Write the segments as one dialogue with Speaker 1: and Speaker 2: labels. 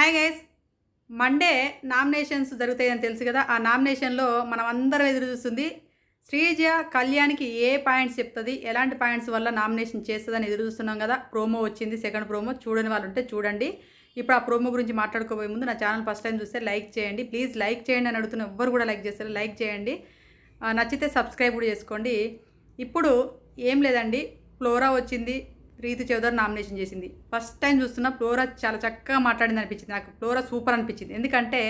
Speaker 1: Hi guys. Monday nominations జరుగుతాయని తెలుసు కదా. ఆ నామినేషన్లో మనం అందరం ఎదురు చూస్తుంది శ్రీజ కళ్యాణ్కి ఏ పాయింట్స్ చెప్తుంది, ఎలాంటి పాయింట్స్ వల్ల నామినేషన్ చేస్తుందని ఎదురు చూస్తున్నాం కదా. ప్రోమో వచ్చింది, సెకండ్ ప్రోమో. చూడని వాళ్ళు ఉంటే చూడండి. ఇప్పుడు ఆ ప్రోమో గురించి మాట్లాడుకోబోయే ముందు నా ఛానల్ ఫస్ట్ టైం చూస్తే లైక్ చేయండి ప్లీజ్. లైక్ చేయండి అని అడుగుతున్న ఎవ్వరు కూడా లైక్ చేస్తారు. లైక్ చేయండి, నచ్చితే సబ్స్క్రైబ్ కూడా చేసుకోండి. ఇప్పుడు ఏం లేదండి, ఫ్లోరా వచ్చింది, రీతు చౌదరి నామినేషన్ చేసింది. ఫస్ట్ టైం చూస్తున్నా ఫ్లోరా చాలా చక్కగా మాట్లాడింది అనిపించింది నాకు. ఫ్లోరా సూపర్ అనిపించింది. ఎందుకంటే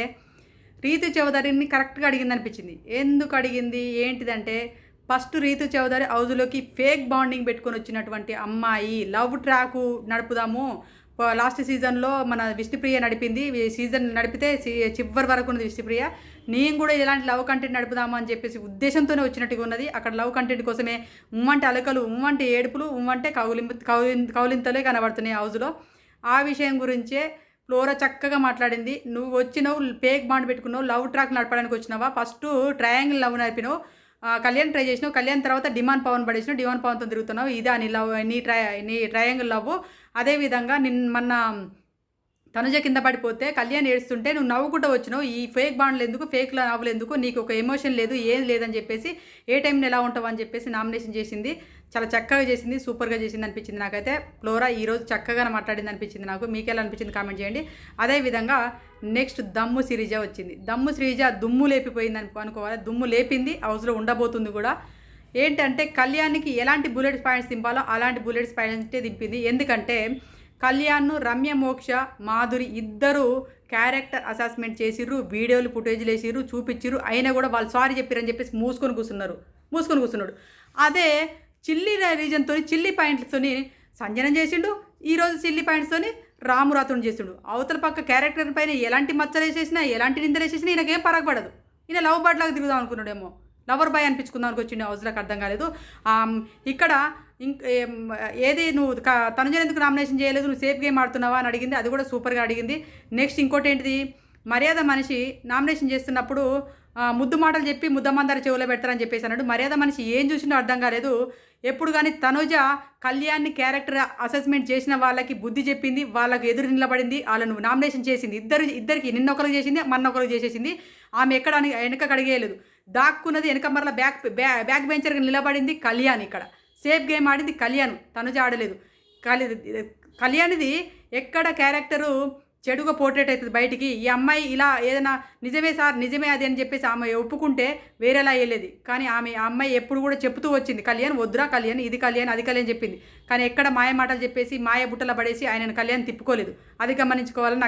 Speaker 1: రీతు చౌదరిని కరెక్ట్గా అడిగింది అనిపించింది. ఎందుకు అడిగింది ఏంటిదంటే, ఫస్ట్ రీతు చౌదరి హౌజ్లోకి ఫేక్ బాండింగ్ పెట్టుకొని వచ్చినటువంటి అమ్మాయి. లవ్ ట్రాకు నడుపుదాము, లాస్ట్ సీజన్లో మన విష్ణుప్రియ నడిపింది, సీజన్ నడిపితే చివరి వరకు ఉన్నది విష్ణుప్రియ. నేను కూడా ఇలాంటి లవ్ కంటెంట్ నడుపుదాము అని చెప్పేసి ఉద్దేశంతోనే వచ్చినట్టుగా ఉన్నది. అక్కడ లవ్ కంటెంట్ కోసమే ఉమ్మంటే అలకలు, ఉమ్మంటే ఏడుపులు, ఉమ్మంటే కౌలింతలే కనబడుతున్నాయి హౌజ్లో. ఆ విషయం గురించే ఫ్లోరా చక్కగా మాట్లాడింది. నువ్వు వచ్చినావు, ఫేక్ బాండ్ పెట్టుకున్నావు, లవ్ ట్రాక్ నడపడానికి వచ్చినావా, ఫస్ట్ ట్రయాంగిల్ లవ్ నడిపినావు, కళ్యాణ్ ట్రై చేసినావు, కళ్యాణ్ తర్వాత డిమాండ్ పవన్ పడేసినావు, డిమాండ్ పవన్తో తిరుగుతున్నావు, ఇదా నీ లవ్, నీ ట్రయాంగిల్ లవ్. అదేవిధంగా మొన్న తనుజ కింద పడిపోతే కళ్యాణ్ ఏడుస్తుంటే నువ్వు నవ్వుకుంటూ వచ్చినావు. ఈ ఫేక్ బాండ్లు ఎందుకు, ఫేక్ నవ్వులు ఎందుకు, నీకు ఒక ఎమోషన్ లేదు, ఏం లేదని చెప్పేసి ఏ టైంని ఎలా ఉంటావు అని చెప్పేసి నామినేషన్ చేసింది. చాలా చక్కగా చేసింది, సూపర్గా చేసింది అనిపించింది నాకైతే. ఫ్లోరా ఈరోజు చక్కగా మాట్లాడింది అనిపించింది నాకు. మీకు ఎలా అనిపించింది కామెంట్ చేయండి. అదేవిధంగా నెక్స్ట్ దమ్ము శ్రీజ వచ్చింది. దమ్ము శ్రీజ దుమ్ము లేపిపోయింది అనుకోవాలి. దుమ్ము లేపింది, హౌస్లో ఉండబోతుంది కూడా. ఏంటంటే కళ్యాణ్కి ఎలాంటి బుల్లెట్స్ పాయింట్స్ దింపాలో అలాంటి బుల్లెట్స్ పాయింట్సే దింపింది. ఎందుకంటే కళ్యాణ్ను రమ్య మోక్ష మాధురి ఇద్దరు క్యారెక్టర్ అసెస్మెంట్ చేసిర్రు, వీడియోలు ఫుటేజ్లు వేసిర్రు, చూపించిర్రు. అయినా కూడా వాళ్ళు సారీ చెప్పారని చెప్పేసి మూసుకొని కూర్చున్నాడు. అదే చిల్లీ రీజన్తో, చిల్లీ పాయింట్స్తో సంజనం చేసిండు, ఈరోజు చిల్లీ పాయింట్స్తోని రామురాతుని చేసిండు. అవతల పక్క క్యారెక్టర్ పైన ఎలాంటి మచ్చలు వేసేసినా, ఎలాంటి నిందలు వేసేసినా ఈయనకేం పరగపడదు. ఈయన లవ్ బర్డ్ లాగా తిరుగుదాం అనుకున్నాడేమో, లవర్ బాయ్ అనిపించుకుందానికి వచ్చిండు హౌస్లోకి, అర్థం కాలేదు. ఇక్కడ ఏది నువ్వు తనుజను ఎందుకు నామినేషన్ చేయలేదు, నువ్వు సేఫ్ గేమ్ ఆడుతున్నావా అని అడిగింది. అది కూడా సూపర్గా అడిగింది. నెక్స్ట్ ఇంకోటి ఏంటిది, మర్యాద మనిషి నామినేషన్ చేస్తున్నప్పుడు ముద్దు మాటలు చెప్పి ముద్దమందరి చెవులో పెడతారని చెప్పేసి అన్నాడు. మర్యాద మనిషి ఏం చూసినా అర్థం కాలేదు. ఎప్పుడు కానీ తనుజ కళ్యాణ్ని క్యారెక్టర్ అసెస్మెంట్ చేసిన వాళ్ళకి బుద్ధి చెప్పింది, వాళ్ళకి ఎదురు నిలబడింది, వాళ్ళను నామినేషన్ చేసింది. ఇద్దరికి నిన్న ఒకరికి చేసింది, మొన్న ఒకరికి చేసేసింది. ఆమె ఎక్కడ వెనక కడిగేయలేదు, దాక్కున్నది వెనక మరలా బ్యాక్ బెంచర్గా నిలబడింది కళ్యాణ్. ఇక్కడ సేఫ్ గేమ్ ఆడింది కళ్యాణ్, తనుజ ఆడలేదు. కళ్యాణ్ది ఎక్కడ క్యారెక్టరు చెడుగా పోర్ట్రేట్ అవుతుంది బయటికి. ఈ అమ్మాయి ఇలా ఏదైనా నిజమే సార్, నిజమే అది అని చెప్పేసి ఆమె ఒప్పుకుంటే వేరేలా అయ్యేది. కానీ ఆ అమ్మాయి ఎప్పుడు కూడా చెప్తూ వచ్చింది, కళ్యాణ్ వద్దురా, కళ్యాణ్ ఇది కళ్యాణ్ అది కళ్యాణ్ చెప్పింది. కానీ ఎక్కడ మాయ మాటలు చెప్పేసి మాయ బుట్టల పడేసి ఆయనను కళ్యాణ్ తిప్పుకోలేదు. అది గమనించుకోవాలని